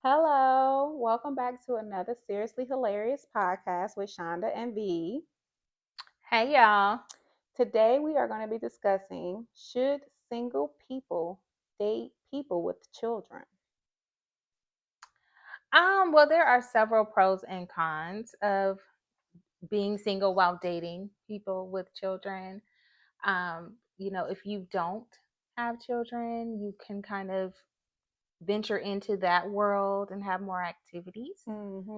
Hello, welcome back to another Seriously Hilarious podcast with Shonda and V. Hey y'all. Today we are going to be discussing should single people date people with children? Well, there are several pros and cons of being single while dating people with children. If you don't have children, you can kind of venture into that world and have more activities.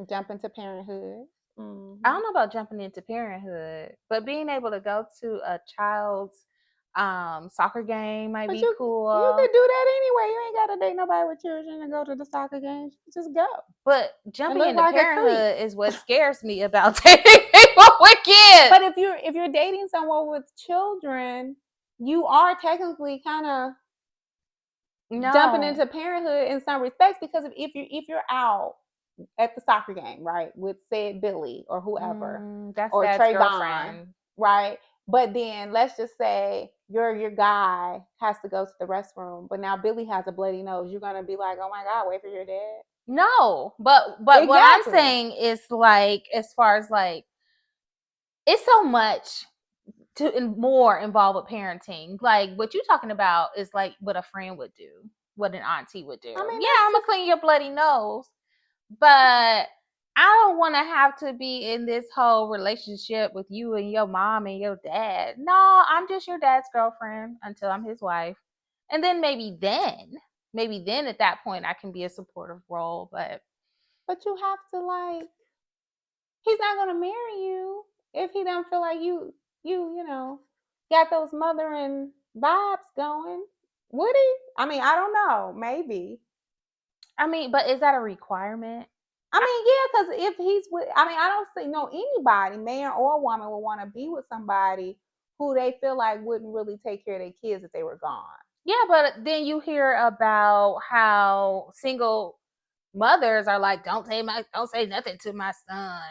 Jump into parenthood. I don't know about jumping into parenthood, but being able to go to a child's soccer game might But be you cool. could do that anyway. You ain't got to date nobody with children and go to the soccer games. Just go But and jumping look into like a creep. parenthood is what scares me about dating people with kids. But if you're dating someone with children, you are technically kind of jumping No. into parenthood in some respects because if you're out at the soccer game, right, with said Billy or whoever That's or dad's Trayvon, girlfriend. right? But then let's just say your guy has to go to the restroom, but now Billy has a bloody nose. You're gonna be like, oh my god, wait for your dad. No, but what I'm Exactly. saying is like as far as like it's so much more involved with parenting. Like what you're talking about is like what a friend would do, what an auntie would do. I mean, Yeah, that's I'm gonna just clean your bloody nose, but I don't want to have to be in this whole relationship with you and your mom and your dad. No, I'm just your dad's girlfriend until I'm his wife. And then maybe then at that point I can be a supportive role, but but you have to like he's not gonna marry you if he don't feel like you got those mothering vibes going. Would he? I mean, I don't know. Maybe. I mean, but is that a requirement? I mean, yeah, because if he's with, I mean, I don't see no anybody, man or woman, would want to be with somebody who they feel like wouldn't really take care of their kids if they were gone. Yeah, but then you hear about how single mothers are like, don't say nothing to my son,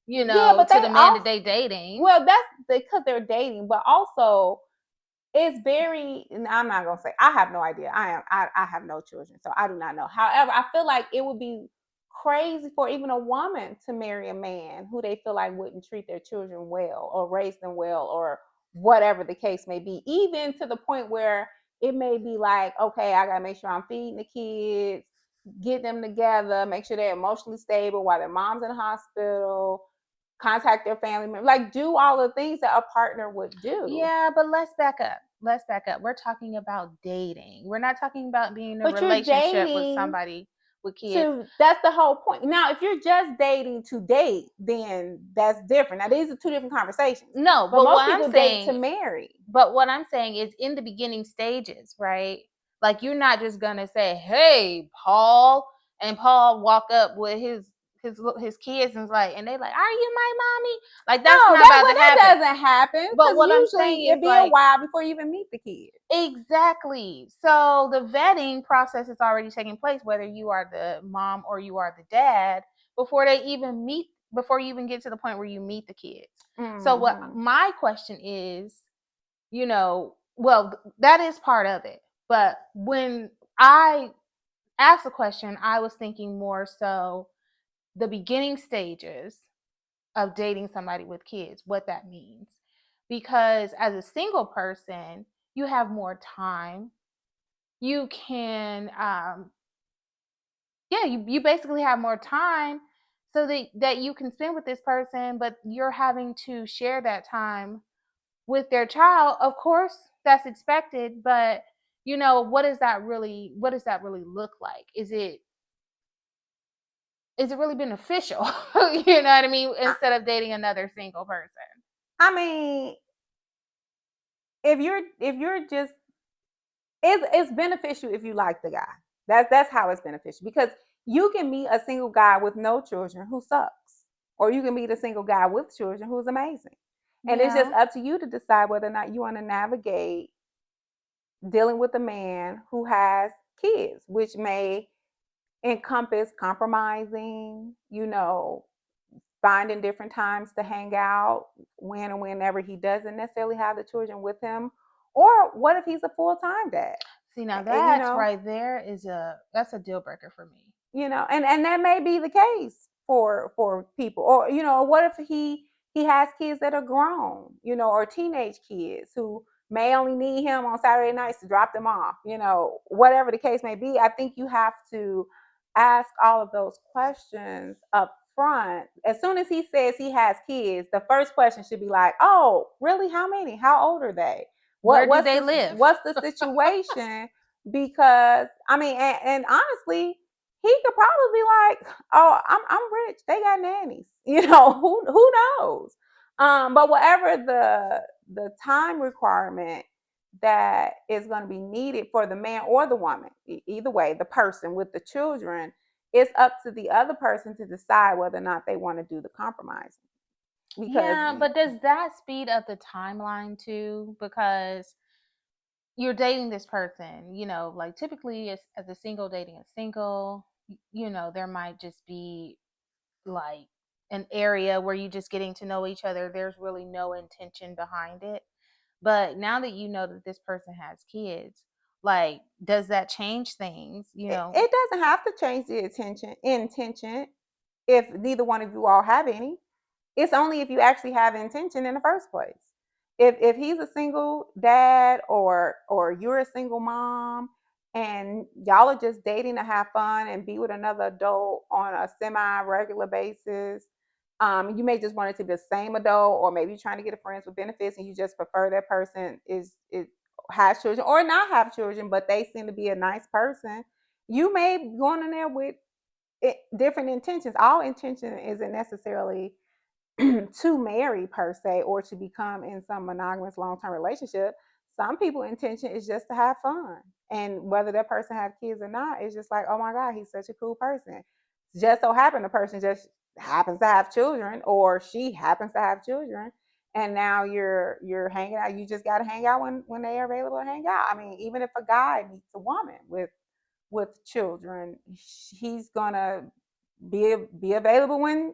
Yeah, but to they the man that also, they dating. well, that's because they're dating, but also it's very, and I'm not gonna say I have no idea. I have no children, so I do not know. However, I feel like it would be crazy for even a woman to marry a man who they feel like wouldn't treat their children well or raise them well or whatever the case may be, even to the point where it may be like, okay, I gotta make sure I'm feeding the kids, get them together, make sure they're emotionally stable while their mom's in the hospital, contact their family members, like do all the things that a partner would do. Yeah, but let's back up. Let's back up. We're talking about dating. We're not talking about being in a But you're relationship with dating somebody with kids. to that's the whole point. Now, if you're just dating to date, then that's different. Now, these are two different conversations. No, But but most people date to marry. what I'm saying is in the beginning stages, right? Like you're not just gonna say, "Hey, Paul," and Paul walk up with his kids and like, and they like, "Are you my mommy?" Like that's No, not about to that happen. doesn't happen But because what I'm saying usually is it be a like, while before you even meet the kid. exactly. So the vetting process is already taking place, whether you are the mom or you are the dad, before they even meet, before you even get to the point where you meet the kids. So what Mm-hmm. my question is, well, that is part of it. But when I asked the question, I was thinking more so the beginning stages of dating somebody with kids, what that means. Because as a single person, you have more time. You can, yeah, you basically have more time so that you can spend with this person, but you're having to share that time with their child. Of course that's expected, but what does that really look like? Is it really beneficial? You know what I mean, I, instead of dating another single person. I mean, if you're just it's beneficial if you like the guy. That's how it's beneficial because you can meet a single guy with no children who sucks, or you can meet a single guy with children who's amazing. And it's just Yeah. up to you to decide whether or not you want to navigate dealing with a man who has kids, which may encompass compromising, finding different times to hang out when and whenever he doesn't necessarily have the children with him. Or what if he's a full time dad? See, now And, that's right there, that's a deal breaker for me. and that may be the case for people. Or what if he has kids that are grown, or teenage kids who may only need him on Saturday nights to drop them off, whatever the case may be. I think you have to ask all of those questions up front. As soon as he says he has kids, the first question should be like, "Oh, really? How many? How old are they? Where do What's they the live? what's the situation?" Because I mean, and honestly, he could probably be like, "Oh, I'm rich. They got nannies." Who knows? But whatever the time requirement that is going to be needed for the man or the woman, either way, the person with the children, it's up to the other person to decide whether or not they want to do the compromise. Because Yeah, but does that speed up the timeline too? Because you're dating this person, like typically as a single dating a single, there might just be like an area where you just getting to know each other. There's really no intention behind it. But now that you know that this person has kids, like, does that change things? it doesn't have to change the intention if neither one of you all have any. It's only if you actually have intention in the first place. If he's a single dad or you're a single mom and y'all are just dating to have fun and be with another adult on a semi-regular basis, you may just want it to be the same adult, or maybe you're trying to get a friends with benefits and you just prefer that person is has children or not have children, but they seem to be a nice person. You may be going in there with different intentions. All intention isn't necessarily to marry per se or to become in some monogamous long-term relationship. Some people intention is just to have fun, and whether that person have kids or not, it's just like, oh my god, he's such a cool person. Just so happen the person just happens to have children, or she happens to have children, and now you're hanging out. You just got to hang out when they are available to hang out. I mean, even if a guy meets a woman with children, he's gonna be available when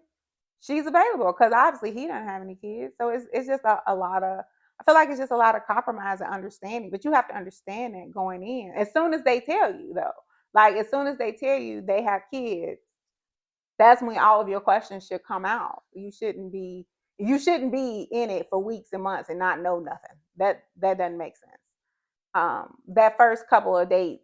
she's available, because obviously he doesn't have any kids. So it's just a lot of, I feel like it's just a lot of compromise and understanding. But you have to understand that going in. As soon as they tell you though, like as soon as they tell you they have kids, that's when all of your questions should come out. You shouldn't be in it for weeks and months and not know nothing. That doesn't make sense. That first couple of dates,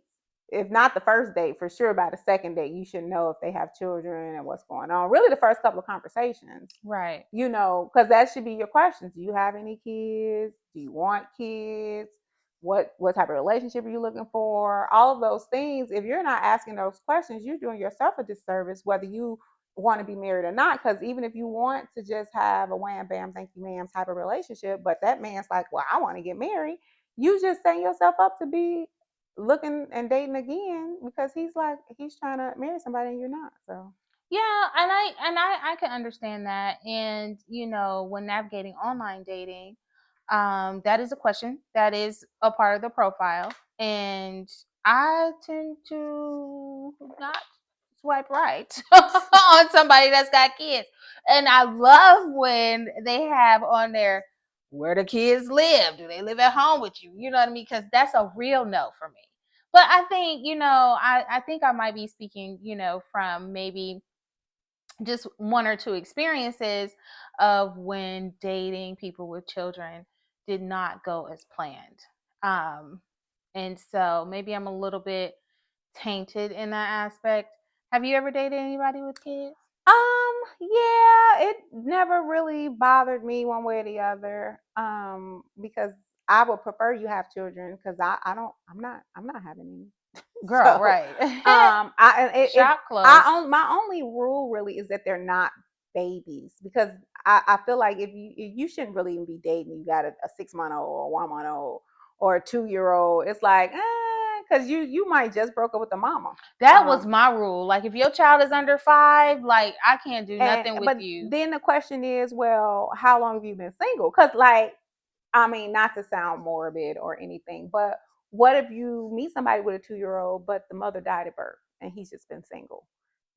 if not the first date, for sure by the second date, you should know if they have children and what's going on. Really, the first couple of conversations, Right. because that should be your questions. Do you have any kids? Do you want kids? What type of relationship are you looking for? All of those things. If you're not asking those questions, you're doing yourself a disservice, whether you want to be married or not. Because even if you want to just have a wham bam thank you ma'am type of relationship, but that man's like, well, I want to get married, you just setting yourself up to be looking and dating again, because he's trying to marry somebody and you're not. So Yeah, and I can understand that. And when navigating online dating, that is a question that is a part of the profile, and I tend to not swipe right on somebody that's got kids. And I love when they have on there where the kids live. Do they live at home with you? You know what I mean? Because that's a real no for me. But I think, I think I might be speaking, from maybe just one or two experiences of when dating people with children did not go as planned. Um, and so maybe I'm a little bit tainted in that aspect. Have you ever dated anybody with kids? yeah, it never really bothered me one way or the other. Because I would prefer you have children, because I'm not having any. Girl, So, right. I Shop closed. my only rule really is that they're not babies, because I feel like if you shouldn't really even be dating. You got a 6 month old or 1 month old or a 2 year old. It's like, because you might just broke up with the mama. That was my rule. Like, if your child is under 5, like, I can't do And nothing with but you. then the question is, well, how long have you been single? Because, like, I mean, not to sound morbid or anything, but what if you meet somebody with a 2 year old, but the mother died at birth and he's just been single?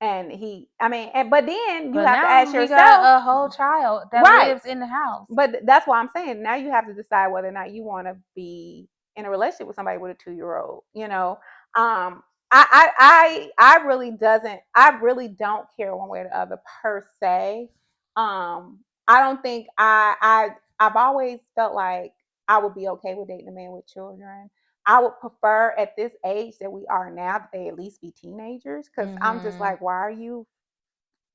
And but then you But have to ask now he got yourself, a whole child that right? lives in the house. But that's why I'm saying now you have to decide whether or not you want to be in a relationship with somebody with a 2 year old. I really don't care one way or the other per se. I don't think I've always felt like I would be okay with dating a man with children. I would prefer at this age that we are now that they at least be teenagers, because I'm just Mm-hmm. like, why are you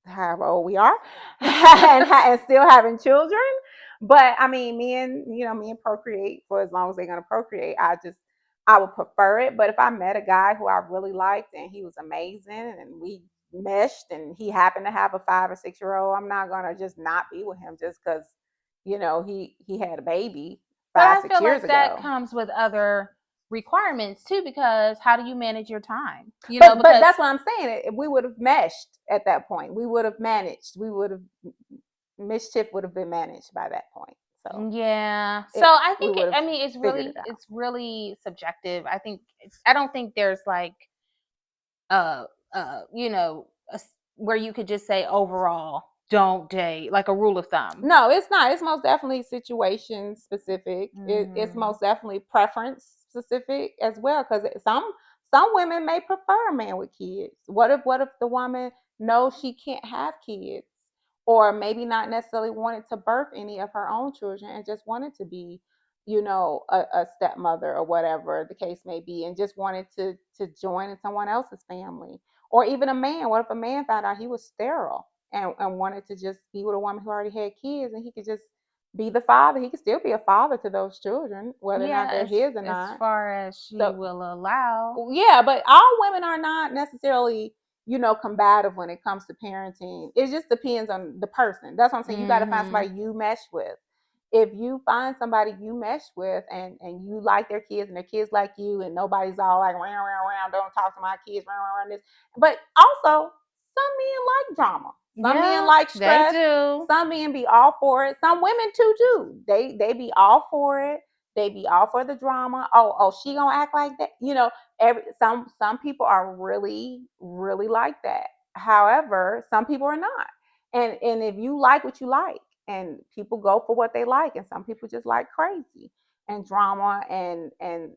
however old we are and still having children? But I mean, men procreate for as long as they're gonna procreate. I would prefer it. But if I met a guy who I really liked and he was amazing and we meshed and he happened to have a 5 or 6 year old, I'm not gonna just not be with him just because he had a baby But five, I six feel years like that ago. comes with other requirements too, because how do you manage your time? But Because that's what I'm saying. If we would have meshed at that point, we would have managed. We would have mischief would have been managed by that point. So yeah. So it I we think would have I mean figured it out. it's really subjective. I don't think there's like uh you know where you could just say overall don't date like a rule of thumb. No, it's not. It's most definitely situation specific. It's Mm-hmm. most definitely preference specific as well. Because some women may prefer a man with kids. What if the woman knows she can't have kids, or maybe not necessarily wanted to birth any of her own children and just wanted to be, a stepmother or whatever the case may be, and just wanted to join in someone else's family, or even a man. What if a man found out he was sterile and wanted to just be with a woman who already had kids and he could just be the father? He could still be a father to those children, whether or not Yeah, they're his or as not. far as she So will allow. yeah, but all women are not necessarily, combative when it comes to parenting. It just depends on the person. That's what I'm saying. You got to find Mm-hmm. somebody you mesh with. If you find somebody you mesh with and you like their kids and their kids like you, and nobody's all like round, don't talk to my kids, round this. But also, some men like drama. Some men Yeah, like they stress. do. Some men be all for it. Some women too do. They be all for it. They be all for the drama. Oh, she gonna act like that. Some people are really, really like that. However, some people are not. And if you like what you like, and people go for what they like, and some people just like crazy and drama and I,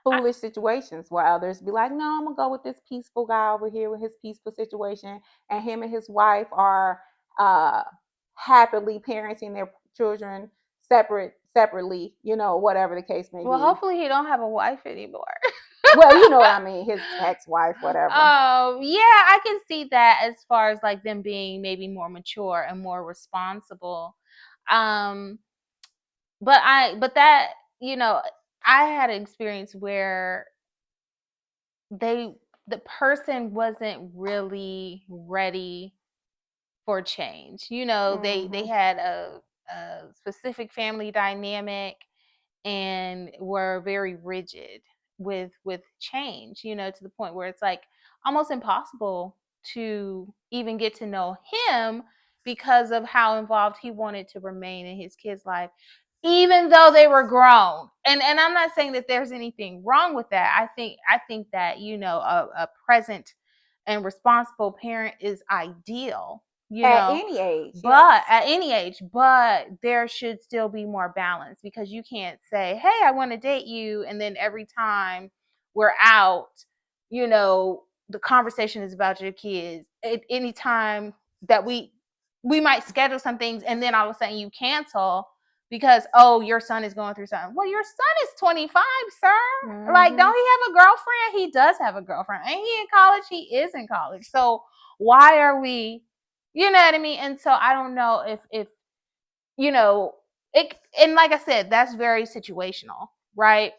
foolish situations, where others be like, no, I'm gonna go with this peaceful guy over here with his peaceful situation, and him and his wife are uh happily parenting their children separately, whatever the case may well, be. hopefully he don't have a wife anymore. Well, you know what I mean, his ex-wife, whatever. Oh, yeah, I can see that as far as like them being maybe more mature and more responsible. Um, but that, you know, I had an experience where they the person wasn't really ready for change. They Hmm. had a specific family dynamic and were very rigid with change, to the point where it's like almost impossible to even get to know him because of how involved he wanted to remain in his kids' life, even though they were grown. And I'm not saying that there's anything wrong with that. I think that, a present and responsible parent is ideal, At any age, yes. but at any age, but there should still be more balance, because you can't say, hey, I want to date you, and then every time we're out, the conversation is about your kids. At any time that we might schedule some things, and then all of a sudden you cancel because, oh, your son is going through something. Well, your son is 25, sir. Like, Hmm. don't he have a girlfriend? He does have a girlfriend. Ain't he in college? He is in college. So why are we, you know what I mean? And so I don't know if you know it. And like I said, that's very situational, right?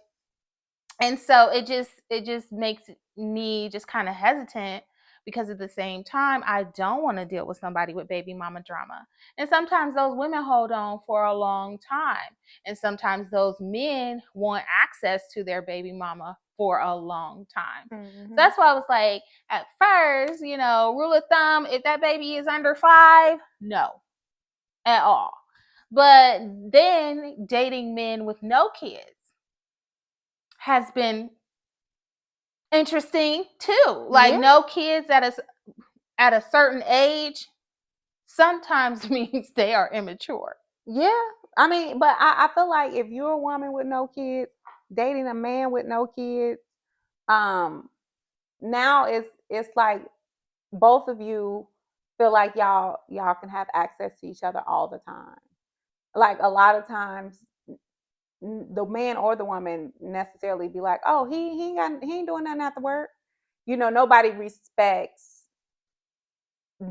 And so it just makes me just kind of hesitant, because at the same time I don't want to deal with somebody with baby mama drama. And sometimes those women hold on for a long time, and sometimes those men want access to their baby mama for a long time. So Hmm. that's why I was like, at first, rule of thumb, if that baby is under 5, no, at all. But then dating men with no kids has been interesting too. Like, Yeah, no kids at a certain age sometimes means they are immature. yeah. I mean, but I feel like if you're a woman with no kids dating a man with no kids, um, now it's like both of you feel like y'all can have access to each other all the time. Like a lot of times the man or the woman necessarily be like, oh, he ain't doing nothing after work. Nobody respects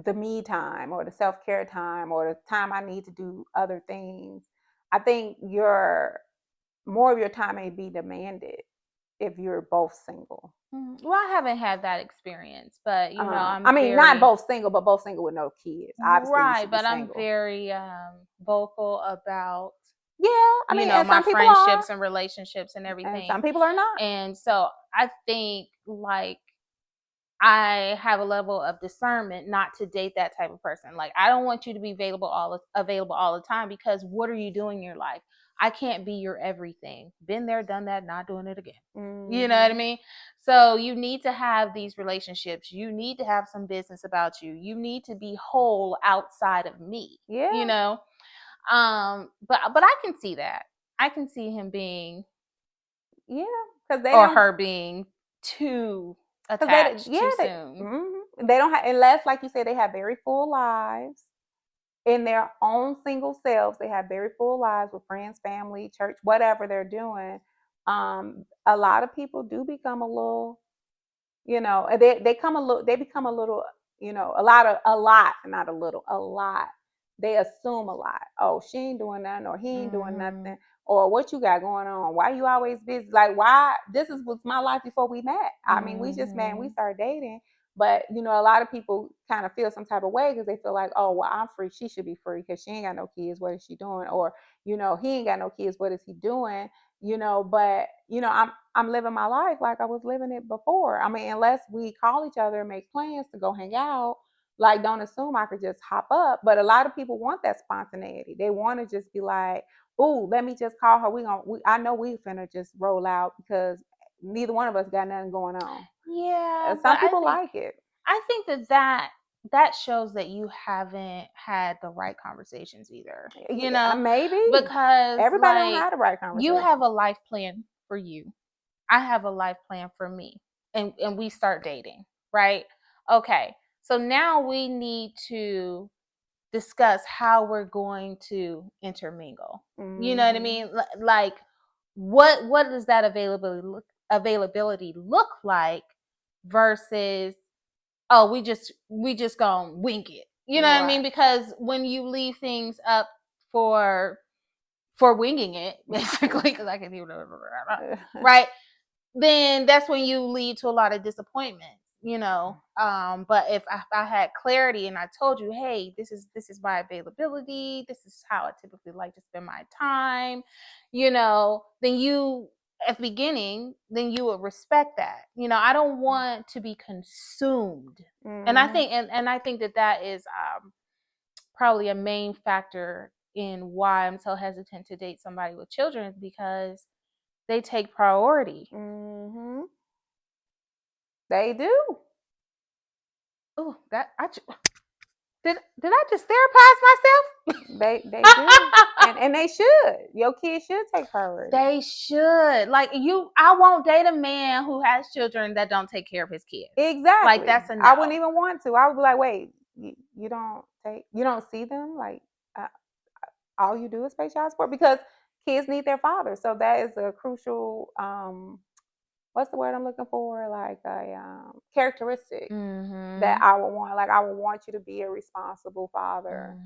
the me time or the self care time or the time I need to do other things. I think more of your time may be demanded if you're both single. Well, I haven't had that experience, but I'm I mean, not very both single, but both single with no kids. Obviously, you right. should be But I'm single. very vocal about Yeah, I mean, and my some people are, friendships and relationships and and everything. some people are not. And so I think like I have a level of discernment not to date that type of person. Like I don't want you to be available all the time, because what are you doing in your life? I can't be your everything. Been there, done that, not doing it again. Mm-hmm. You know what I mean? So you need to have these relationships. You need to have some business about you. You need to be whole outside of me. Yeah. But I can see that. I can see him being, Yeah, because they or don't. her being, too Because they, attached yeah, too soon. they don't have, unless, like you said, they have very full lives in their own single selves. They have very full lives with friends, family, church, whatever they're doing. A lot of people do become a little, they become a little, a lot, not a little, a lot. They assume a lot. Oh, she ain't doing nothing, or he ain't doing nothing, or what you got going on? Why you always busy? Like, why? Was my life before we met. I mean, we just met and we started dating. But a lot of people kind of feel some type of way because they feel like, oh, well, I'm free. She should be free because she ain't got no kids. What is she doing? Or he ain't got no kids. What is he doing? But I'm living my life like I was living it before. I mean, unless we call each other and make plans to go hang out, like don't assume I could just hop up. But a lot of people want that spontaneity. They want to just be like, "Ooh, let me just call her. I know we finna just roll out because neither one of us got nothing going on." Yeah, Some but people like it. I think that shows that you haven't had the right conversations either. Maybe Because everybody don't like have the right you conversation. have a life plan for you. I have a life plan for me. And we start dating, right? Okay. So now we need to discuss how we're going to intermingle. You know what I mean? Like what does that availability look like versus, oh, we just gonna wing it. You know what I mean? Right. Because when you leave things up for winging it, basically, because I can even right, then that's when you lead to a lot of disappointment. But if I had clarity and I told you, hey, this is my availability, this is how I typically like to spend my time, then you at the beginning, then you would respect that. I don't want to be consumed. And I think and I think that is probably a main factor in why I'm so hesitant to date somebody with children, because they take priority. They do. Oh, did I just therapize myself? They do. And they should. Your kids should take priority. They should. Like I won't date a man who has children that don't take care of his kids. Exactly. Like that's a no. I wouldn't even want to. I would be like, wait, you don't see them? Like all you do is pay child support because kids need their father. So that is a crucial what's the word I'm looking for? Like a characteristic that I would want. Like I would want you to be a responsible father.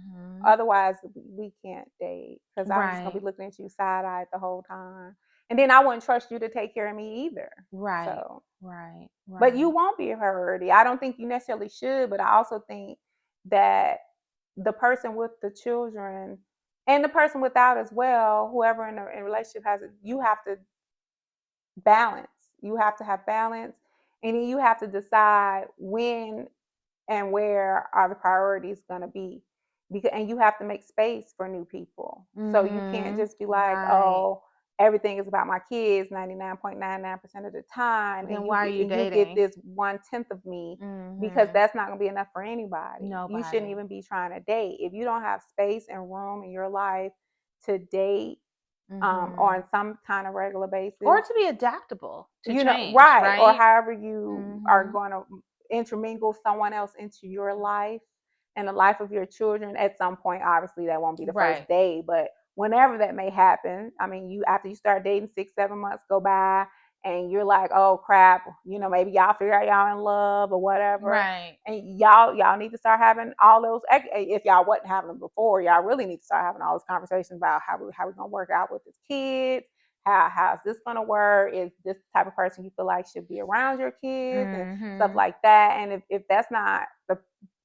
Otherwise, we can't date because I'm just gonna be looking at you side eyed the whole time, and then I wouldn't trust you to take care of me either. Right. So, right. but you won't be a priority. I don't think you necessarily should, but I also think that the person with the children and the person without as well, whoever in a relationship has it, you have to balance. You have to have balance, and then you have to decide when and where are the priorities going to be, and you have to make space for new people. So you can't just be like, oh, everything is about my kids 99.99% of the time, Then and why are you you get dating? this 1/10 of me, because that's not going to be enough for anybody. You shouldn't even be trying to date if you don't have space and room in your life to date on some kind of regular Or basis. to be adaptable to You know, change, right? Or right? however you are Mhm. going to intermingle someone else into your life and the life of your children at some point. Obviously, that won't be the first Right. day, but whenever that may happen. I mean, you after you start dating, 6, 7 months go by, and you're like, oh crap, maybe y'all figure out y'all in love or whatever. Right. And y'all need to start having all those. If y'all wasn't having them before, y'all really need to start having all those conversations about how we gonna work out with this kids. How's this gonna work? Is this the type of person you feel like should be around your kids and stuff Mhm. like that? And if that's not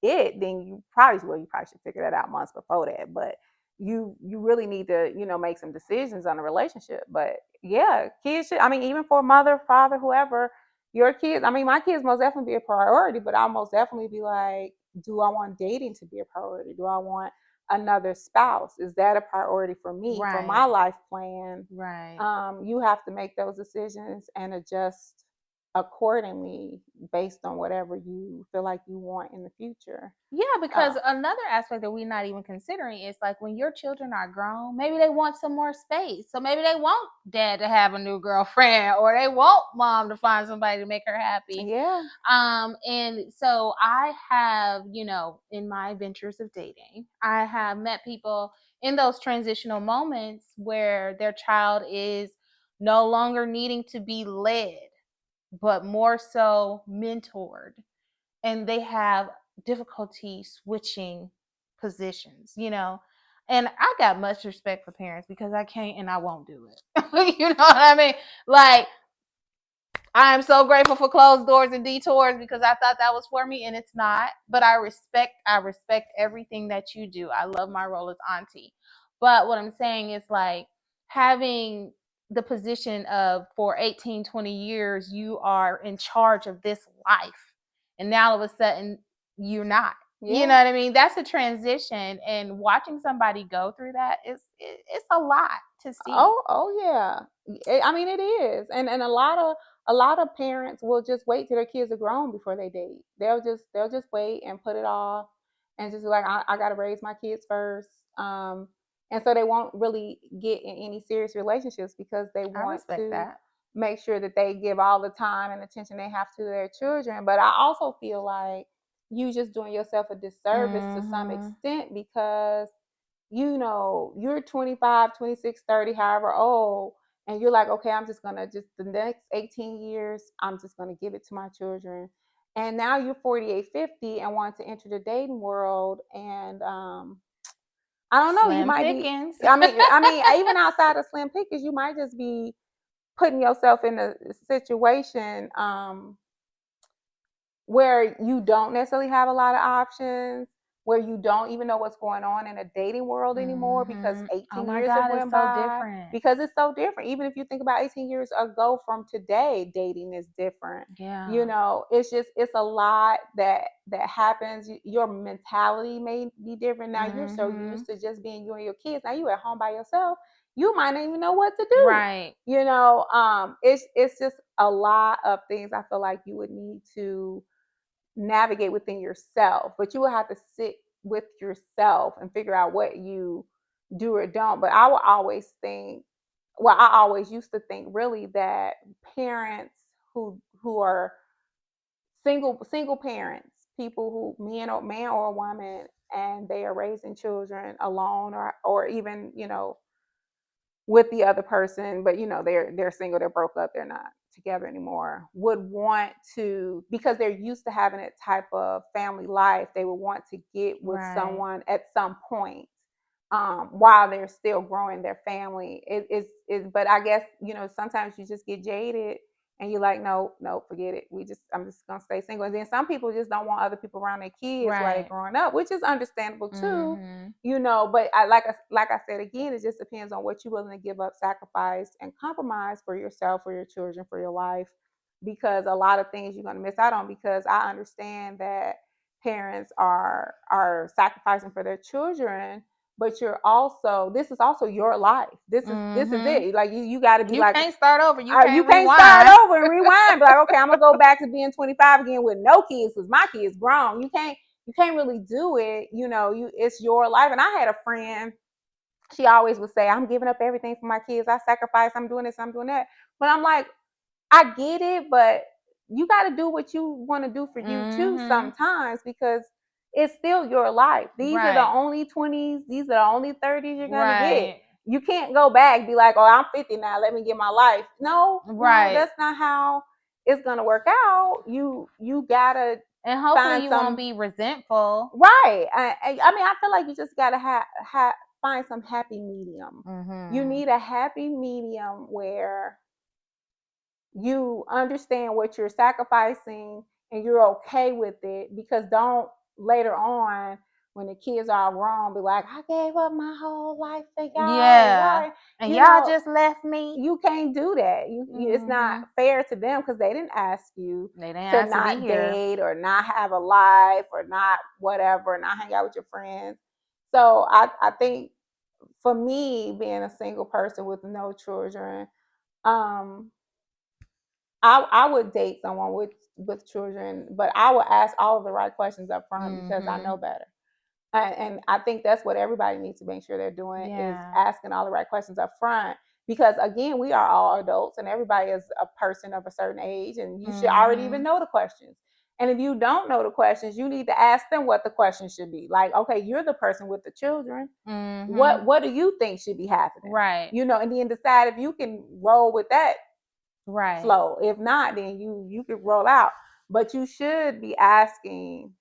then you probably should figure that out months before that. But you really need to make some decisions on a relationship. But yeah, kids should. I mean, even for mother, father, whoever, your kids. I mean, my kids most definitely be a priority, but I'll most definitely be like, do I want dating to be a priority? Do I want another spouse? Is that a priority for me for my Right. life plan? Right. You have to make those decisions and adjust accordingly based on whatever you feel like you want in the future. Yeah, because Uh, another aspect that we're not even considering is like when your children are grown, maybe they want some more space. So maybe they want dad to have a new girlfriend or they want mom to find somebody to make her happy. yeah. And so I have, in my ventures of dating, I have met people in those transitional moments where their child is no longer needing to be led, but more so mentored, and they have difficulty switching positions. And I got much respect for parents because I can't and I won't do it. You know what I mean? Like, I am so grateful for closed doors and detours because I thought that was for me and it's not. But I respect everything that you do. I love my role as auntie. But what I'm saying is like having the position of for 18, 20 years, you are in charge of this life. And now all of a sudden you're not. You Yeah. know what I mean? That's a transition, and watching somebody go through that it's a lot to see. Oh yeah. I mean, it is, and a lot of parents will just wait till their kids are grown before they date. They'll just wait and put it off, and just be like, I got to raise my kids first. And so they won't really get in any serious relationships because they I want respect to that. make sure that they give all the time and attention they have to their children. But I also feel like you just doing yourself a disservice to some Mhm. extent because you're 25, 26, 30, however old, and you're like, okay, I'm just gonna just the next 18 years, I'm just gonna give it to my children. And now you're 48, 50 and want to enter the dating world. And I don't know, you Slim might be, pickings. I mean, even outside of slim pickings, you might just be putting yourself in a situation where you don't necessarily have a lot of options, where you don't even know what's going on in a dating world anymore because Oh 18 my years have God, it's went so by. different. Because it's so different. Even if you think about 18 years ago from today, dating is different. Yeah. It's a lot that happens. Your mentality may be different. Now you're so Mhm. used to just being you and your kids. Now you at home by yourself. You might not even know what to do. Right. It's just a lot of things I feel like you would need to navigate within yourself, but you will have to sit with yourself and figure out what you do or don't. But I will always think, well, I always used to think really that parents who are single parents, people who man or woman, and they are raising children alone or even with the other person, but they're single, they're broke up, they're not together anymore, would want to, because they're used to having that type of family life, they would want to get with Right. someone at some point, while they're still growing their family. But I guess sometimes you just get jaded and you're like, no, no, forget it. I'm just gonna stay single. And then some people just don't want other people around their kids while they're Right. growing up, which is understandable too. Mhm. But like I said again, it just depends on what you're willing to give up, sacrifice, and compromise for yourself, for your children, for your life. Because a lot of things you're gonna miss out on. Because I understand that parents are sacrificing for their children, but this is also your life. This is Mhm. it. Like you got to be You like, can't start over. You you can't can't start rewind. over and rewind. Be like, okay, I'm gonna go back to being 25 again with no kids because my kids grown. You can't really do it. It's your life. And I had a friend she always would say, I'm giving up everything for my kids. I sacrifice. I'm doing this. I'm doing that. But I'm like, I get it, but you got to do what you want to do for you too Mm-hmm. sometimes, because it's still your life. These are the Right. only 20s. These are the only 30s you're going to get. Right. You can't go back, be like, oh, I'm 50 now. Let me get my life. No, Right. that's not how it's going to work out. You got to And hopefully find you some, won't be resentful. right. I mean, I feel like you just got to find some happy medium. Mm-hmm. You need a happy medium where you understand what you're sacrificing and you're okay with it, because don't later on when the kids are grown be like, I gave up my whole life for y'all. Yeah. And y'all just left me. You can't do that. It's not fair to them, because they didn't ask you They didn't to ask not to be here. date or not have a life or not whatever, not hang out with your friends. So I think for me, being a single person with no children, I would date someone with children, but I would ask all of the right questions up front, because I know better. And I think that's what everybody needs to make sure they're doing, is asking all the right questions up front. Because again, we are all adults and everybody is a person of a certain age, and you should already even know the questions. And if you don't know the questions, you need to ask them what the questions should be. Like, okay, you're the person with the children. What do you think should be happening? Right. And then decide if you can roll with that right. flow. If not, then you could roll out. But you should be asking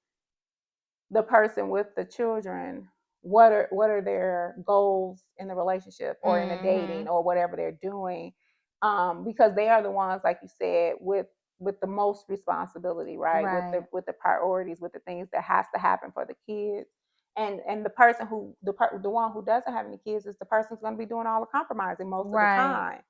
the person with the children what are their goals in the relationship or in the dating or whatever they're doing, because they are the ones, like you said, with the most responsibility, right? With the priorities, with the things that has to happen for the kids. And the person who the one who doesn't have any kids is the person who's going to be doing all the compromising most of the time.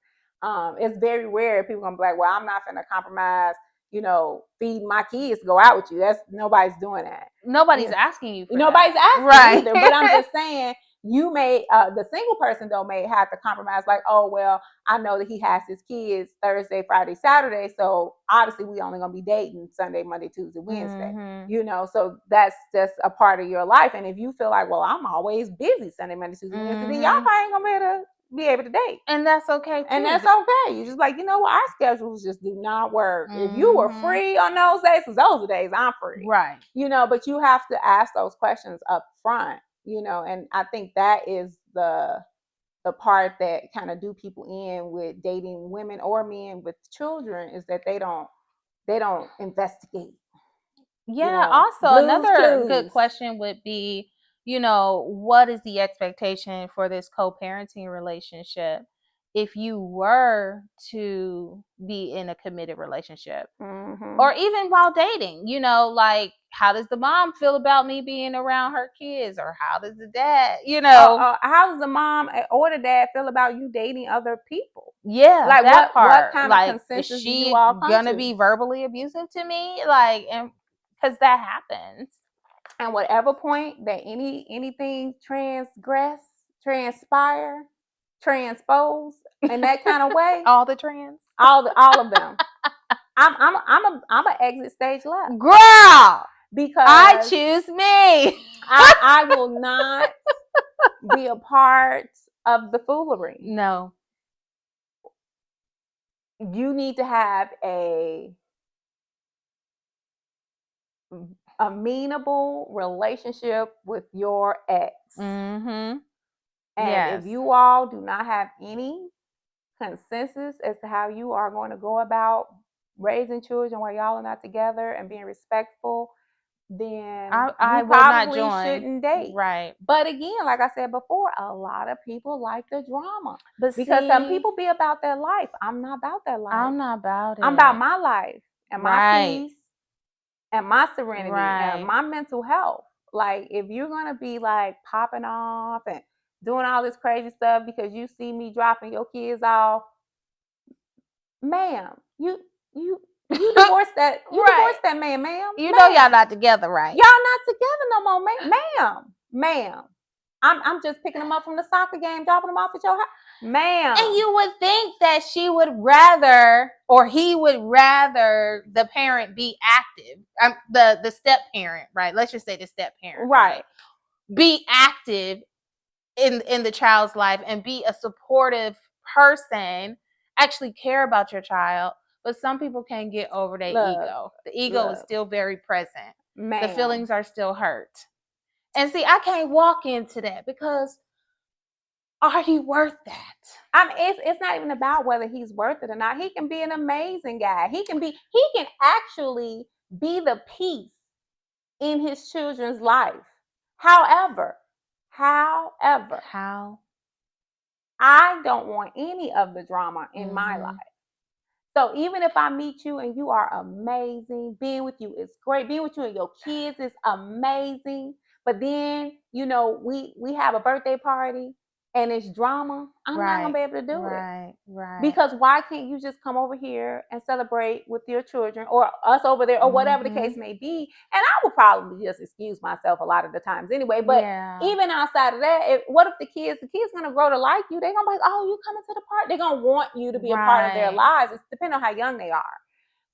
It's very rare people gonna be like, well, I'm not gonna compromise, feed my kids to go out with you. That's nobody's doing that. Nobody's asking you for nobody's that. asking either. But I'm just saying, you may the single person though may have to compromise, like, oh well, I know that he has his kids Thursday, Friday, Saturday, so obviously we only gonna be dating Sunday, Monday, Tuesday, Wednesday. So that's just a part of your life. And if you feel like, well, I'm always busy Sunday, Monday, Tuesday, Wednesday, then y'all probably ain't gonna be able to date. And that's okay too. And that's okay. You're just like, what, our schedules just do not work. If you were free on those days, because those are days I'm free. Right. But you have to ask those questions up front, and I think that is the part that kind of do people in with dating women or men with children, is that they don't investigate. Yeah. Also, another good question would be, what is the expectation for this co-parenting relationship if you were to be in a committed relationship, or even while dating? Like, how does the mom feel about me being around her kids, or how does the dad, how does the mom or the dad feel about you dating other people? Yeah, like that what kind like, of consensus is she you all come gonna to? be verbally abusive to me? Like, and because that happens. And whatever point that anything transpire, transpose in that kind of way, all the trans, all of them, I'm a exit stage left, girl, because I choose me. I will not be a part of the foolery. No, you need to have a amenable relationship with your ex. And if you all do not have any consensus as to how you are going to go about raising children while y'all are not together and being respectful, then I you will not probably join. shouldn't date. Right. But again, like I said before, a lot of people like the drama. But because some people be about their life. I'm not about that life. I'm not about it. I'm about my life and my peace and my serenity and my mental health. Like, if you're gonna be like popping off and doing all this crazy stuff because you see me dropping your kids off, ma'am, you divorced that divorced that man, ma'am. Know y'all not together, right? Y'all not together no more, ma'am. I'm just picking them up from the soccer game, dropping them off at your house, ma'am. And you would think that she would rather, or he would rather, the parent be active. The step parent, right? Let's just say the step parent, right? Be active in the child's life and be a supportive person, actually care about your child. But some people can't get over their ego. The ego is still very present. The feelings are still hurt. And see, I can't walk into that because are you worth that? I mean, it's not even about whether he's worth it or not. He can be an amazing guy. He can actually be the peace in his children's life. However, I don't want any of the drama in my life. So even if I meet you and you are amazing, being with you is great. Being with you and your kids is amazing. But then, we have a birthday party and it's drama. I'm not gonna be able to do it. Right. Because why can't you just come over here and celebrate with your children or us over there or whatever the case may be? And I would probably just excuse myself a lot of the times anyway. But even outside of that, what if the kids gonna grow to like you? They're gonna be like, oh, you coming to the party? They're gonna want you to be a part of their lives. It's depending on how young they are.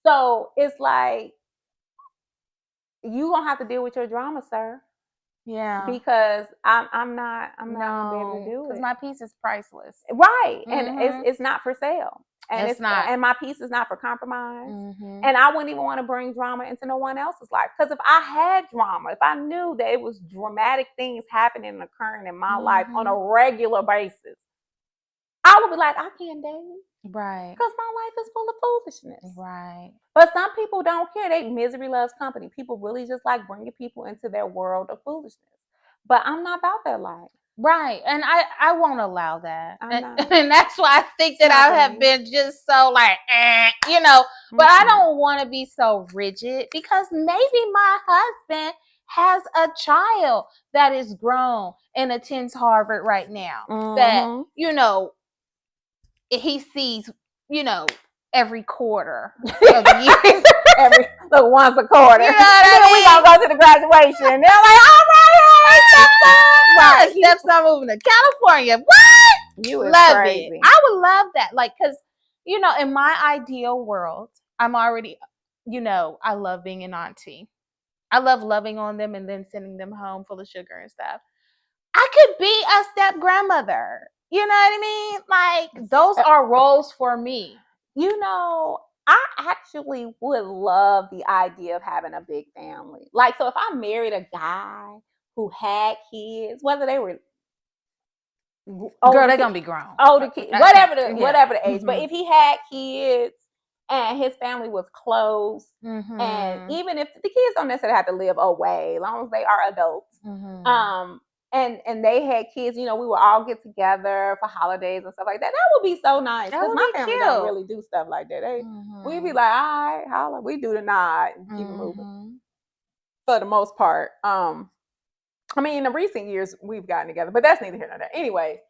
So it's like you gonna have to deal with your drama, sir. Yeah. Because I'm not gonna be able to do it. Because my piece is priceless. Right. And it's not for sale. And it's not. And my piece is not for compromise. And I wouldn't even want to bring drama into no one else's life. Because if I had drama, if I knew that it was dramatic things happening and occurring in my life on a regular basis, I would be like, I can't date. Right. Because my life is full of foolishness. Right. But some people don't care. Misery loves company. People really just like bringing people into their world of foolishness. But I'm not about that life. Right. And I won't allow that. And that's why I think that I have been just so like, but I don't want to be so rigid because maybe my husband has a child that is grown and attends Harvard right now that, he sees, every quarter of the year. Once a quarter. You know what I mean? We gonna go to the graduation. And they're like, all right, stepson moving to California. What? You love crazy. it. I would love that. Like, because, in my ideal world, I'm already, I love being an auntie. I love loving on them and then sending them home full of sugar and stuff. I could be a step grandmother. You know what I mean? Like, those are roles for me. I actually would love the idea of having a big family. Like, so if I married a guy who had kids, whether they were girl, they're gonna be grown. Older kids, whatever the age. But if he had kids and his family was close, and even if the kids don't necessarily have to live away, as long as they are adults, and they had kids, we would all get together for holidays and stuff like that. That would be so nice because my family don't really do stuff like that. We'd be like, all right, holla, we do the nod and keep it moving for the most part. I mean, in the recent years we've gotten together, but that's neither here nor there. Anyway,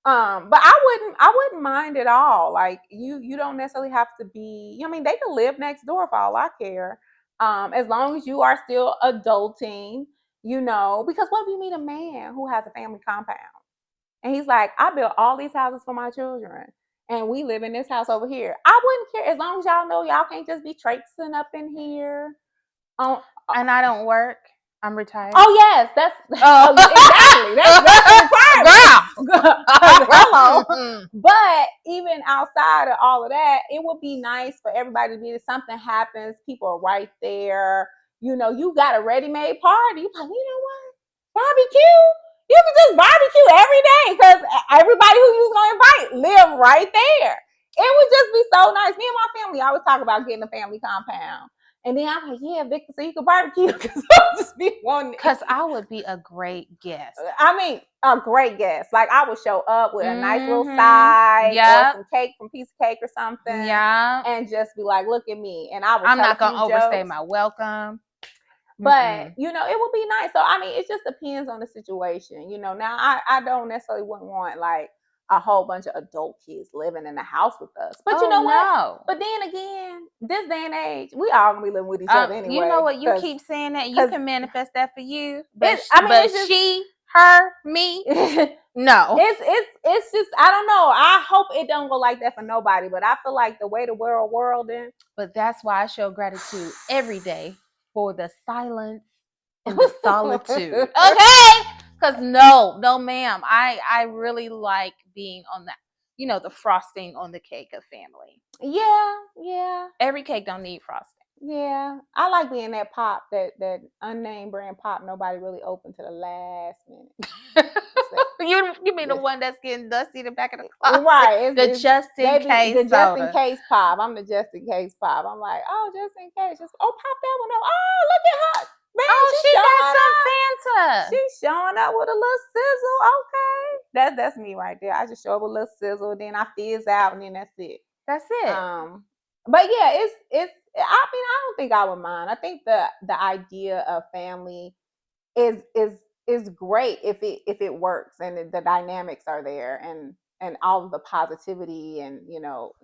but I wouldn't mind at all. Like you don't necessarily have to be. I mean, they can live next door for all I care, as long as you are still adulting. Because what if you meet a man who has a family compound and he's like, I built all these houses for my children and we live in this house over here. I wouldn't care as long as y'all know y'all can't just be traipsing up in here. And I don't work. I'm retired. Oh yes, that's exactly. That's the requirement. Hello. But even outside of all of that, it would be nice for everybody to be. If something happens, people are right there. You got a ready-made party. You're like, you know what? Barbecue. You can just barbecue every day because everybody who you're gonna invite live right there. It would just be so nice. Me and my family always talk about getting a family compound. And then I'm like, yeah, Victor, so you can barbecue because I'll just be one. Because I would be a great guest. I mean, a great guest. Like I would show up with a nice little side, or some cake, some piece of cake or something. Yeah. And just be like, look at me. And I'm not gonna overstay my welcome. But it would be nice. So I mean, it just depends on the situation. Now I don't necessarily wouldn't want like a whole bunch of adult kids living in the house with us. But you know what? No. But then again, this day and age, we all gonna be living with each other anyway. You know what? You keep saying that. You can manifest that for you. But, she, her, me, no. It's just, I don't know. I hope it don't go like that for nobody. But I feel like the way the world is. But that's why I show gratitude every day for the silence and the solitude. Okay? Because no, ma'am. I really like being on that, the frosting on the cake of family. Yeah. Every cake don't need frosting. Yeah, I like being that pop, that unnamed brand pop. Nobody really opened to the last minute. You mean the one that's getting dusty in the back of the closet? Right? The just in case the just in soda. case pop. I'm the just in case pop. I'm like, oh, just in case. Just pop that one up. Oh, look at her, man. Oh, she got some Fanta. She's showing up with a little sizzle. Okay, that's me right there. I just show up with a little sizzle, then I fizz out, and then that's it. That's it. But yeah, it's. I mean, I don't think I would mind. I think the idea of family is great if it works and the dynamics are there and all of the positivity and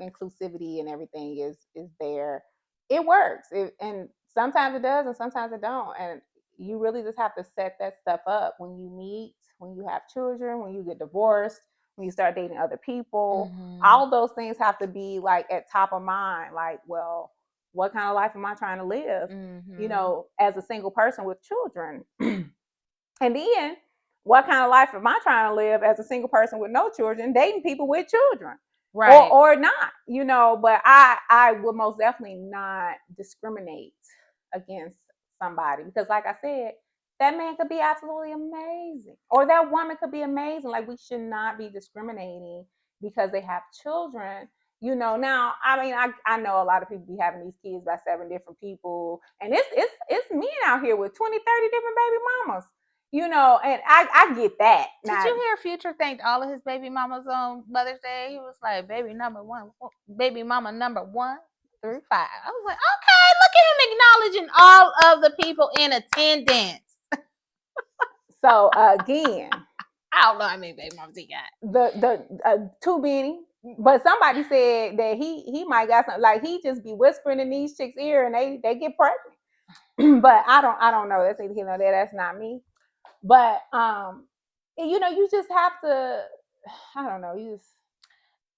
inclusivity and everything is there. It works. And sometimes it does and sometimes it don't. And you really just have to set that stuff up when you meet, when you have children, when you get divorced, when you start dating other people. All those things have to be like at top of mind. Like, well, what kind of life am I trying to live? As a single person with children. And then, what kind of life am I trying to live as a single person with no children, dating people with children, right? Or not, But I would most definitely not discriminate against somebody because, like I said, that man could be absolutely amazing, or that woman could be amazing. Like, we should not be discriminating because they have children. Now, I mean, I know a lot of people be having these kids by 7 different people, and it's men out here with 20, 30 different baby mamas. And I get that. Did you hear Future thanked all of his baby mamas on Mother's Day? He was like, baby mama number 1 through 5. I was like, okay, look at him acknowledging all of the people in attendance. So again, I don't know how many baby mamas he got. The too many. But somebody said that he might got something, like he just be whispering in these chicks' ear and they get pregnant. But I don't know. That's either here or there. That's not me. But you just have to. I don't know. You just.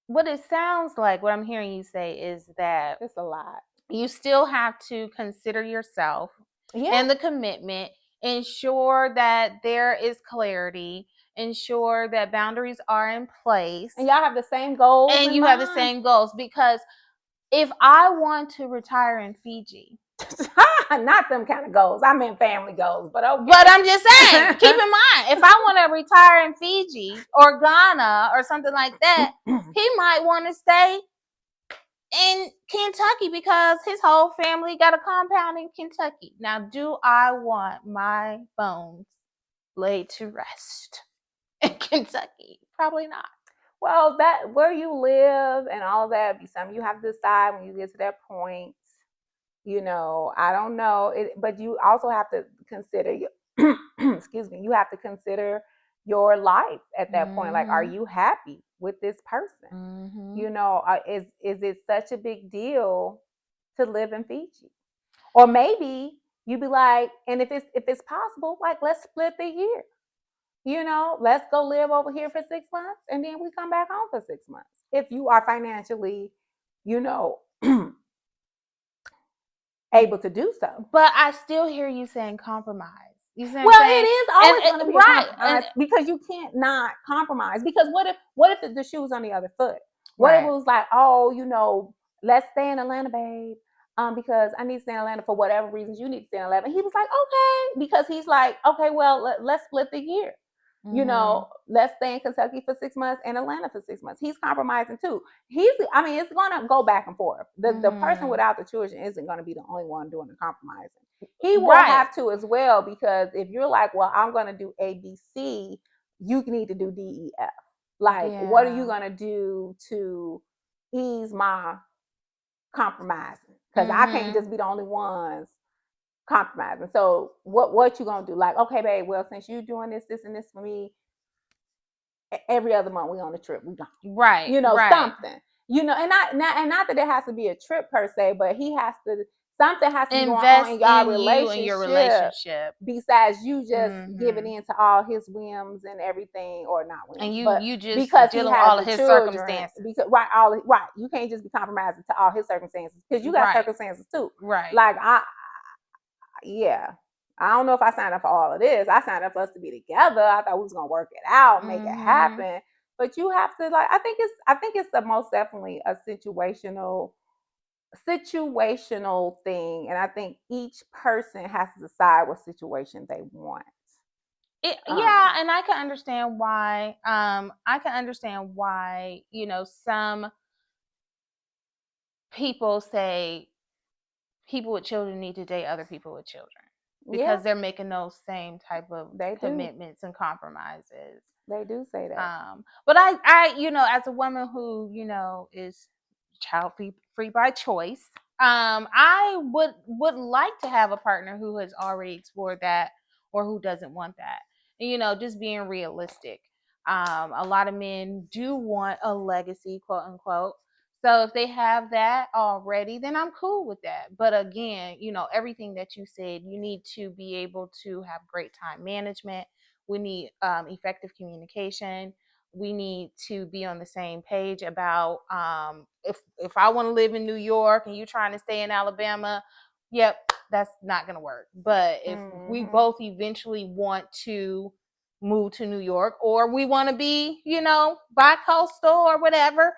What it sounds like, what I'm hearing you say is that it's a lot. You still have to consider yourself and the commitment. Ensure that there is clarity. Ensure that boundaries are in place. And y'all have the same goals. And you have the same goals. Because if I want to retire in Fiji, not them kind of goals. I mean family goals, but okay. But I'm just saying, keep in mind, if I want to retire in Fiji or Ghana or something like that, he might want to stay in Kentucky because his whole family got a compound in Kentucky. Now, do I want my bones laid to rest in Kentucky? Probably not. Well, that where you live and all of that be something you have to decide when you get to that point. I don't know, but you also have to consider excuse me, you have to consider your life at that point. Like, are you happy with this person? Is it such a big deal to live in Fiji? Or maybe you be like, and if it's possible, like, let's split the year. Let's go live over here for 6 months and then we come back home for 6 months. If you are financially, able to do so. But I still hear you saying compromise. You see well, it is always going to be right, compromise because you can't not compromise. Because what if the shoe's on the other foot? What if it was like, oh, let's stay in Atlanta, babe, because I need to stay in Atlanta for whatever reasons you need to stay in Atlanta. And he was like, okay, because he's like, okay, well, let's split the year. Let's stay in Kentucky for 6 months and Atlanta for 6 months. He's compromising too. It's going to go back and forth. The person without the children isn't going to be the only one doing the compromising. He will have to as well, because if you're like, well, I'm going to do A, B, C, you need to do D, E, F. Like, what are you going to do to ease my compromising? Because I can't just be the only ones compromising. So what you gonna do? Like, okay, babe, well, since you doing this and this for me, every other month we on a trip, we gone. Right. Something. And not that it has to be a trip per se, but something has to be going on in your relationship besides you just giving in to all his whims and everything, or not whims. And you just because dealing with all of his circumstances. Because you can't just be compromising to all his circumstances because you got circumstances too. Right. Like yeah. I don't know if I signed up for all of this. I signed up for us to be together. I thought we was gonna work it out, make it happen. But you have to I think it's the most definitely a situational thing, and I think each person has to decide what situation they want. Yeah, and I can understand why. Some people say people with children need to date other people with children because they're making those same type of commitments and compromises. They do say that. But I, as a woman who, is child free by choice, I would like to have a partner who has already explored that or who doesn't want that. Just being realistic. A lot of men do want a legacy, quote unquote. So if they have that already, then I'm cool with that. But again, everything that you said, you need to be able to have great time management. We need effective communication. We need to be on the same page about if I want to live in New York and you're trying to stay in Alabama, yep, that's not going to work. But if we both eventually want to move to New York, or we want to be, bi-coastal or whatever,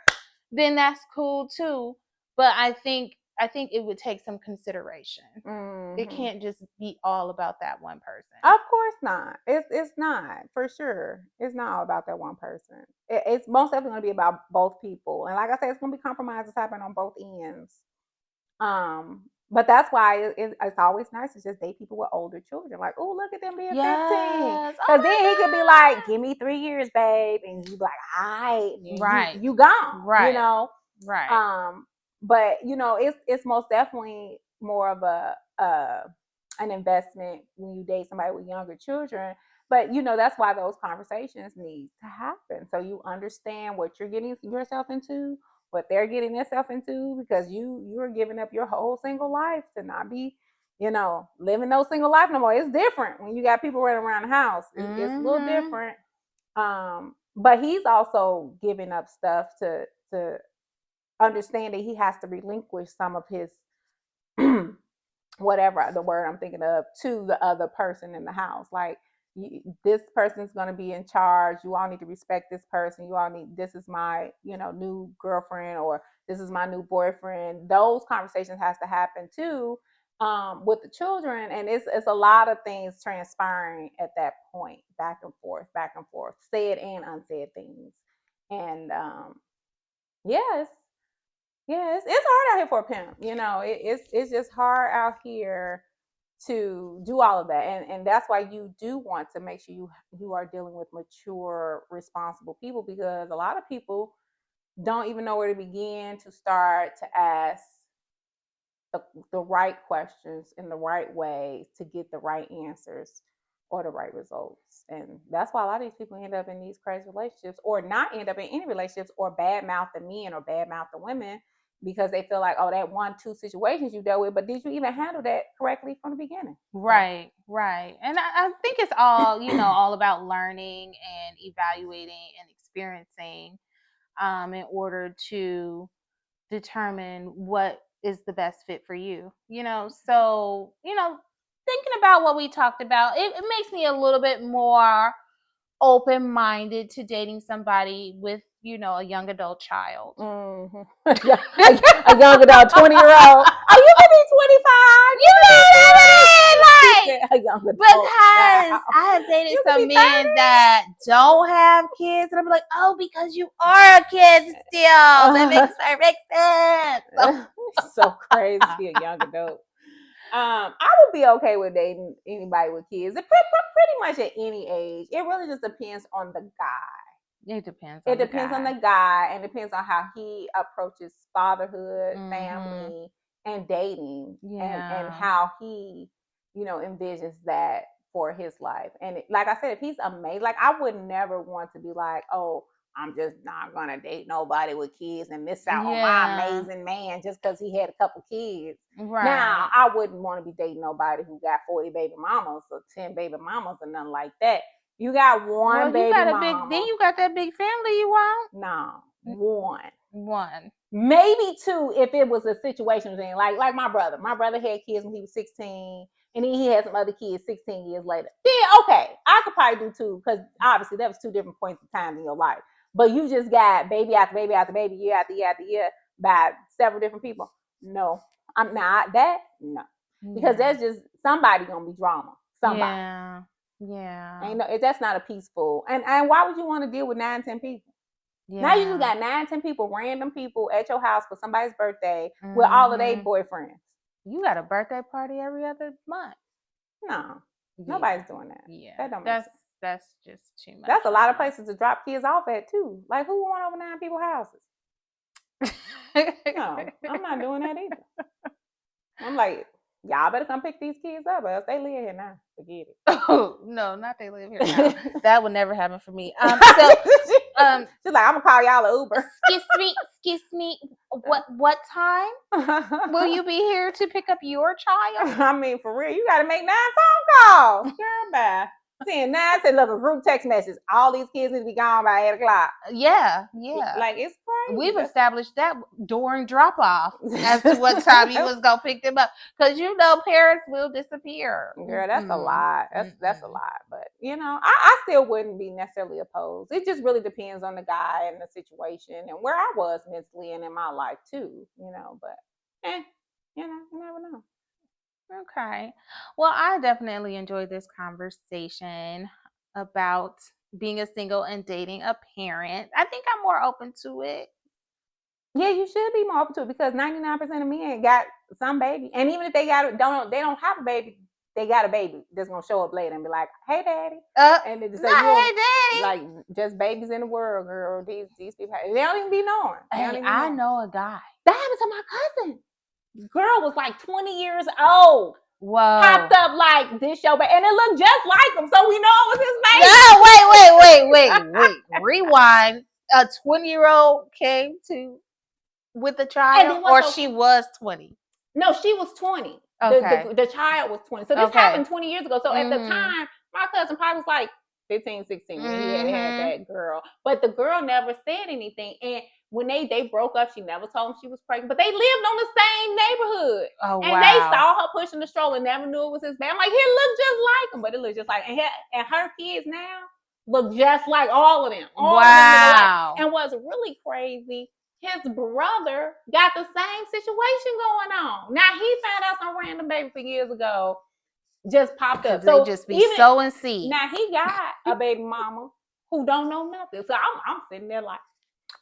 then that's cool too. But I think it would take some consideration. It can't just be all about that one person. Of course not. It's not, for sure. It's not all about that one person. It's most definitely going to be about both people. And like I said, it's going to be compromises happening on both ends. But that's why it's always nice to just date people with older children. Like, oh, look at them being 15. Because then he could be like, give me 3 years, babe. And you be like, all right. You gone. Right. Right. But, it's most definitely more of an investment when you date somebody with younger children. But that's why those conversations need to happen, so you understand what you're getting yourself into, what they're getting themselves into, because you're giving up your whole single life to not be living no single life no more. It's different when you got people running around the house. It's a little different. But he's also giving up stuff to understand that he has to relinquish some of his whatever the word I'm thinking of to the other person in the house. Like, this person's going to be in charge. You all need to respect this person. This is my, new girlfriend, or this is my new boyfriend. Those conversations has to happen too, with the children. And it's a lot of things transpiring at that point, back and forth, said and unsaid things. And, yes. Yeah, it's hard out here for a pimp. It's just hard out here to do all of that, and that's why you do want to make sure you are dealing with mature, responsible people, because a lot of people don't even know where to begin to start to ask the right questions in the right way to get the right answers or the right results. And that's why a lot of these people end up in these crazy relationships, or not end up in any relationships, or bad mouth the men or bad mouth the women, because they feel like, oh, that 1-2 situations you dealt with, but did you even handle that correctly from the beginning? Right. And I think it's all, all about learning and evaluating and experiencing in order to determine what is the best fit for you. So, thinking about what we talked about, it makes me a little bit more open-minded to dating somebody with, a young adult child. A young adult 20-year-old. Oh, you could be 25. You know what I mean? Like, a young adult because I have dated some men that don't have kids, and I'm like, oh, because you are a kid still. That makes perfect sense. So crazy to be a young adult. I would be okay with dating anybody with kids. Pretty much at any age. It really just depends on the guy. It depends on the guy, and depends on how he approaches fatherhood, family, and dating, and how he, envisions that for his life. And like I said, if he's amazing, like, I would never want to be like, oh, I'm just not gonna date nobody with kids and miss out on my amazing man just because he had a couple kids. Right. Now, I wouldn't want to be dating nobody who got 40 baby mamas or 10 baby mamas or nothing like that. You got one baby mama. Then you got that big family you want? No, one. Maybe 2 if it was a situation thing. Like my brother. My brother had kids when he was 16, and then he had some other kids 16 years later, then okay, I could probably do 2 because obviously that was 2 different points of time in your life. But you just got baby after baby after baby, year after year after year by several different people. No, I'm not that. No, because that's just somebody gonna be drama. Somebody. Yeah. Ain't no, that's not a peaceful. And why would you want to deal with 9, 10 people? Yeah. Now you just got 9, 10 people, random people at your house for somebody's birthday with all of their boyfriends. You got a birthday party every other month. No, nobody's doing that. Yeah, that don't make sense. That's just too much. That's a lot of places to drop kids off at too. Like who want over 9 people's houses? No, I'm not doing that either. I'm like, y'all better come pick these kids up, or else they live here now. Forget it. Oh no, not they live here now. That would never happen for me. So she's like, I'm gonna call y'all an Uber. Excuse me. What time will you be here to pick up your child? I mean, for real, you got to make 9 phone calls. Girl, bye. Seeing 9 said, look, a group text message. All these kids need to be gone by 8 o'clock. Yeah. Like it's crazy. We've established that during drop off as to what time you was gonna pick them up, because you know parents will disappear. Girl, that's a lot. That's a lot. But you know, I still wouldn't be necessarily opposed. It just really depends on the guy and the situation and where I was mentally and in my life too. You know, but you know, you never know. Okay. Well, I definitely enjoyed this conversation about being a single and dating a parent. I think I'm more open to it. Yeah, you should be more open to it because 99% of men got some baby, and even if they don't have a baby, they got a baby that's gonna show up later and be like, "Hey, daddy," and they say, "Hey, daddy," like just babies in the world, girl. These people, they don't even be knowing. I know a guy that happened to my cousin. Girl was like 20 years old. Whoa. Popped up like this show, and it looked just like him, so we know it was his baby. No, wait. Rewind. A 20-year-old came with a child, or she was 20? No, she was 20. Okay. The child was 20. So this happened 20 years ago. So at the time, my cousin probably was like 15, 16 when he had that girl. But the girl never said anything. And when they broke up, she never told him she was pregnant. But they lived on the same neighborhood. Oh, and they saw her pushing the stroller, never knew it was his baby. I'm like, he looked just like him, but it looked just like him. And her kids now look just like all of them. All of them. And what's really crazy, his brother got the same situation going on. Now he found out some random baby 4 years ago just popped up. So they just be sowing seeds. Now he got a baby mama who don't know nothing. So I'm sitting there like,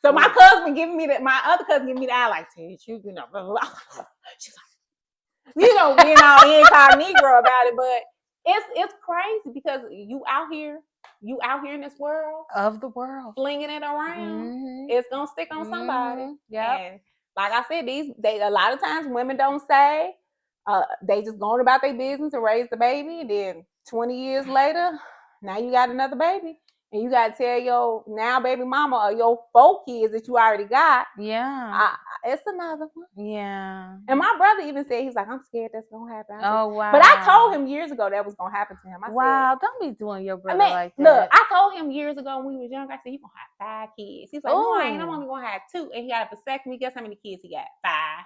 so my cousin giving me my other cousin giving me the eye like, teach you know, blah, blah, blah. She's like, you know, being all incognito about it, but it's crazy because you out here in this world of the world, flinging it around. It's gonna stick on somebody. Yeah. And like I said, a lot of times women don't say. They just going about their business and raise the baby. And then 20 years later, now you got another baby. And you got to tell your now baby mama or your 4 kids that you already got. Yeah. It's another one. Yeah. And my brother even said, he's like, I'm scared that's going to happen. Oh, wow. But I told him years ago that was going to happen to him. I said, don't be doing your brother like that. Look, I told him years ago when we was young, I said, you're going to have 5 kids. He's like, no, I ain't. I'm only going to have 2. And he got a vasectomy. Guess how many kids he got? 5.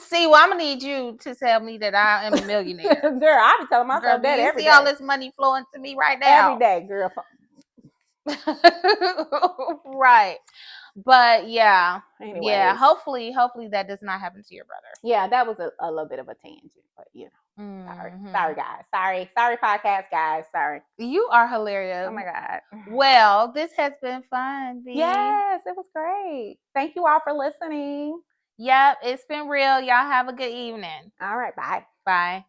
See, well, I'm gonna need you to tell me that I am a millionaire. Girl, I be telling myself that every day. See all this money flowing to me right now. Every day, girl. Right. But yeah. Anyways. Yeah, hopefully that does not happen to your brother. Yeah, that was a little bit of a tangent, but you know. Sorry guys. Sorry podcast guys. Sorry. You are hilarious. Oh my God. Well, this has been fun, B. Yes, it was great. Thank you all for listening. Yep, it's been real. Y'all have a good evening. All right, bye. Bye.